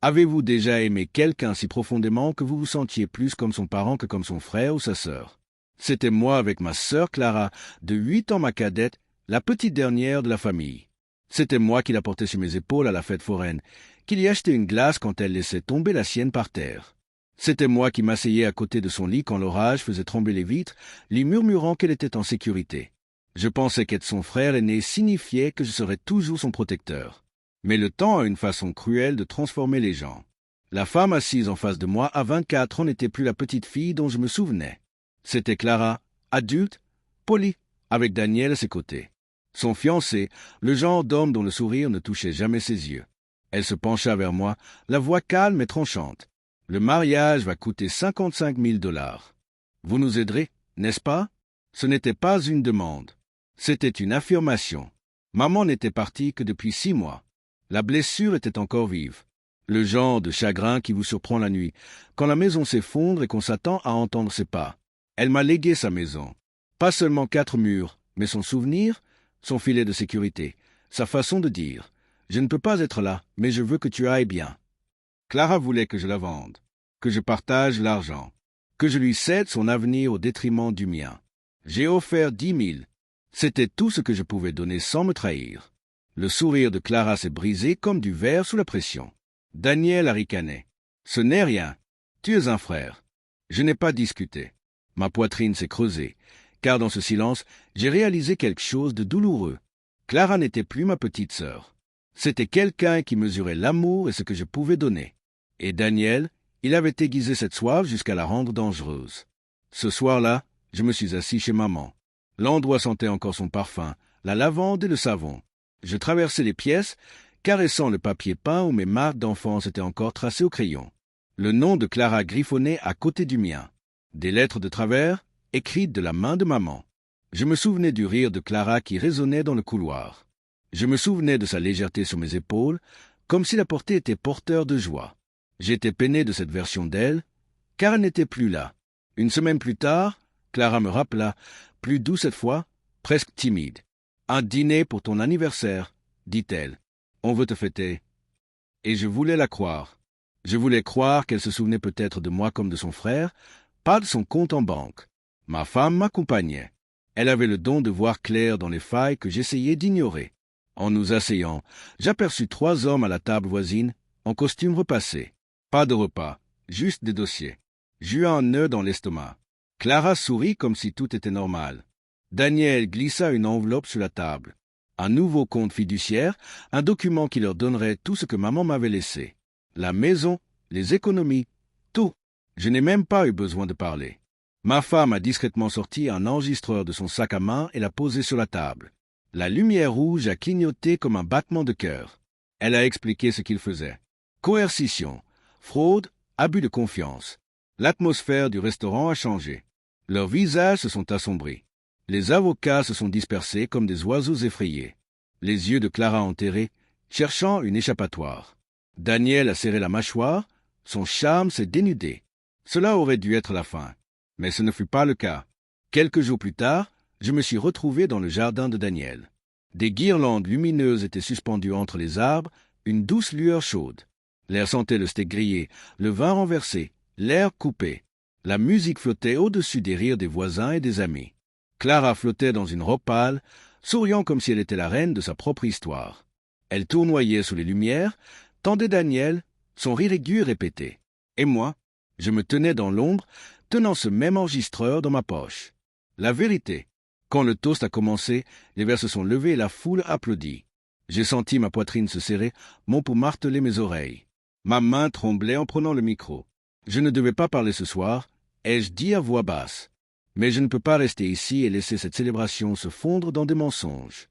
Avez-vous déjà aimé quelqu'un si profondément que vous vous sentiez plus comme son parent que comme son frère ou sa sœur? C'était moi avec ma sœur Clara, de 8 ans ma cadette, la petite dernière de la famille. C'était moi qui la portais sur mes épaules à la fête foraine, qui lui achetais une glace quand elle laissait tomber la sienne par terre. C'était moi qui m'asseyais à côté de son lit quand l'orage faisait trembler les vitres, lui murmurant qu'elle était en sécurité. Je pensais qu'être son frère aîné signifiait que je serais toujours son protecteur. Mais le temps a une façon cruelle de transformer les gens. La femme assise en face de moi à 24 ans n'était plus la petite fille dont je me souvenais. C'était Clara, adulte, polie, avec Daniel à ses côtés. Son fiancé, le genre d'homme dont le sourire ne touchait jamais ses yeux. Elle se pencha vers moi, la voix calme et tranchante. « Le mariage va coûter 55 000 $. Vous nous aiderez, n'est-ce pas ?» Ce n'était pas une demande. C'était une affirmation. Maman n'était partie que depuis 6 mois. La blessure était encore vive. Le genre de chagrin qui vous surprend la nuit, quand la maison s'effondre et qu'on s'attend à entendre ses pas. Elle m'a légué sa maison. Pas seulement 4 murs, mais son souvenir, son filet de sécurité, sa façon de dire « Je ne peux pas être là, mais je veux que tu ailles bien ». Clara voulait que je la vende, que je partage l'argent, que je lui cède son avenir au détriment du mien. J'ai offert 10 000. C'était tout ce que je pouvais donner sans me trahir. Le sourire de Clara s'est brisé comme du verre sous la pression. Daniel a ricané. « Ce n'est rien. Tu es un frère. » Je n'ai pas discuté. Ma poitrine s'est creusée, car dans ce silence, j'ai réalisé quelque chose de douloureux. Clara n'était plus ma petite sœur. C'était quelqu'un qui mesurait l'amour et ce que je pouvais donner. Et Daniel, il avait aiguisé cette soif jusqu'à la rendre dangereuse. Ce soir-là, je me suis assis chez maman. L'endroit sentait encore son parfum, la lavande et le savon. Je traversais les pièces, caressant le papier peint où mes marques d'enfance étaient encore tracées au crayon. Le nom de Clara griffonnait à côté du mien. Des lettres de travers, écrites de la main de maman. Je me souvenais du rire de Clara qui résonnait dans le couloir. Je me souvenais de sa légèreté sur mes épaules, comme si la portée était porteur de joie. J'étais peiné de cette version d'elle, car elle n'était plus là. Une semaine plus tard, Clara me rappela, plus doux cette fois, presque timide. « Un dîner pour ton anniversaire, » dit-elle. « On veut te fêter. » Et je voulais la croire. Je voulais croire qu'elle se souvenait peut-être de moi comme de son frère, pas de son compte en banque. Ma femme m'accompagnait. Elle avait le don de voir clair dans les failles que j'essayais d'ignorer. En nous asseyant, j'aperçus 3 hommes à la table voisine, en costume repassé. Pas de repas, juste des dossiers. J'eus un nœud dans l'estomac. Clara sourit comme si tout était normal. Daniel glissa une enveloppe sur la table. Un nouveau compte fiduciaire, un document qui leur donnerait tout ce que maman m'avait laissé. La maison, les économies, tout. Je n'ai même pas eu besoin de parler. Ma femme a discrètement sorti un enregistreur de son sac à main et l'a posé sur la table. La lumière rouge a clignoté comme un battement de cœur. Elle a expliqué ce qu'il faisait. Coercition, fraude, abus de confiance. L'atmosphère du restaurant a changé. Leurs visages se sont assombris. Les avocats se sont dispersés comme des oiseaux effrayés. Les yeux de Clara enterrés, cherchant une échappatoire. Daniel a serré la mâchoire, son charme s'est dénudé. Cela aurait dû être la fin. Mais ce ne fut pas le cas. Quelques jours plus tard, je me suis retrouvé dans le jardin de Daniel. Des guirlandes lumineuses étaient suspendues entre les arbres, une douce lueur chaude. L'air sentait le steak grillé, le vin renversé, l'air coupé. La musique flottait au-dessus des rires des voisins et des amis. Clara flottait dans une robe pâle, souriant comme si elle était la reine de sa propre histoire. Elle tournoyait sous les lumières, tendait Daniel, son rire aigu répétait. Et moi, je me tenais dans l'ombre, tenant ce même enregistreur dans ma poche. La vérité. Quand le toast a commencé, les verres se sont levés et la foule applaudit. J'ai senti ma poitrine se serrer, mon pouls marteler mes oreilles. Ma main tremblait en prenant le micro. Je ne devais pas parler ce soir, ai-je dit à voix basse. Mais je ne peux pas rester ici et laisser cette célébration se fondre dans des mensonges.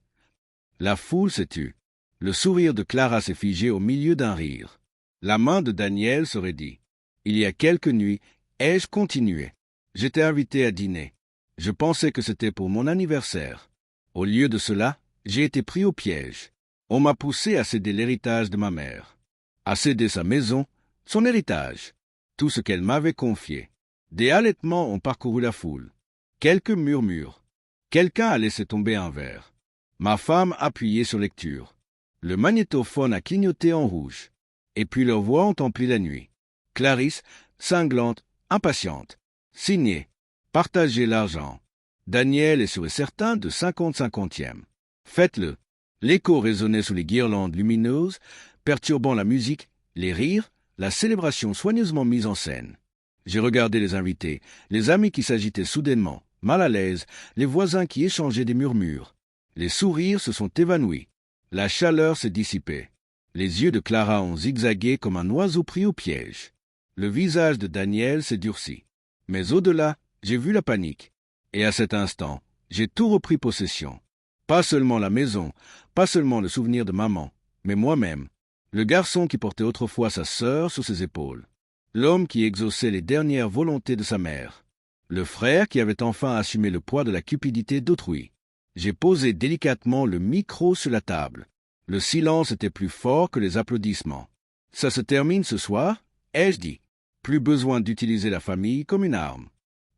La foule s'est tue. Le sourire de Clara s'est figé au milieu d'un rire. La main de Daniel se raidit. Il y a quelques nuits, ai-je continué. J'étais invité à dîner. Je pensais que c'était pour mon anniversaire. Au lieu de cela, j'ai été pris au piège. On m'a poussé à céder l'héritage de ma mère. À céder sa maison, son héritage. Tout ce qu'elle m'avait confié. Des halètements ont parcouru la foule. Quelques murmures. Quelqu'un a laissé tomber un verre. Ma femme appuyait sur lecture. Le magnétophone a clignoté en rouge. Et puis leurs voix ont empli la nuit. Clarisse, cinglante, impatiente. Signé. Partagez l'argent. Daniel est sûr et certain de 50-50e. Faites-le. L'écho résonnait sous les guirlandes lumineuses, perturbant la musique, les rires, la célébration soigneusement mise en scène. J'ai regardé les invités, les amis qui s'agitaient soudainement, mal à l'aise, les voisins qui échangeaient des murmures. Les sourires se sont évanouis. La chaleur s'est dissipée. Les yeux de Clara ont zigzagué comme un oiseau pris au piège. Le visage de Daniel s'est durci. Mais au-delà, j'ai vu la panique. Et à cet instant, j'ai tout repris possession. Pas seulement la maison, pas seulement le souvenir de maman, mais moi-même, le garçon qui portait autrefois sa sœur sur ses épaules, l'homme qui exauçait les dernières volontés de sa mère, le frère qui avait enfin assumé le poids de la cupidité d'autrui. J'ai posé délicatement le micro sur la table. Le silence était plus fort que les applaudissements. Ça se termine ce soir, ai-je dit. Plus besoin d'utiliser la famille comme une arme.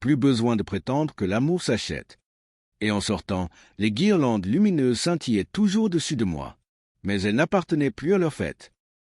Plus besoin de prétendre que l'amour s'achète. Et en sortant, les guirlandes lumineuses scintillaient toujours dessus de moi. Mais elles n'appartenaient plus à leur fête.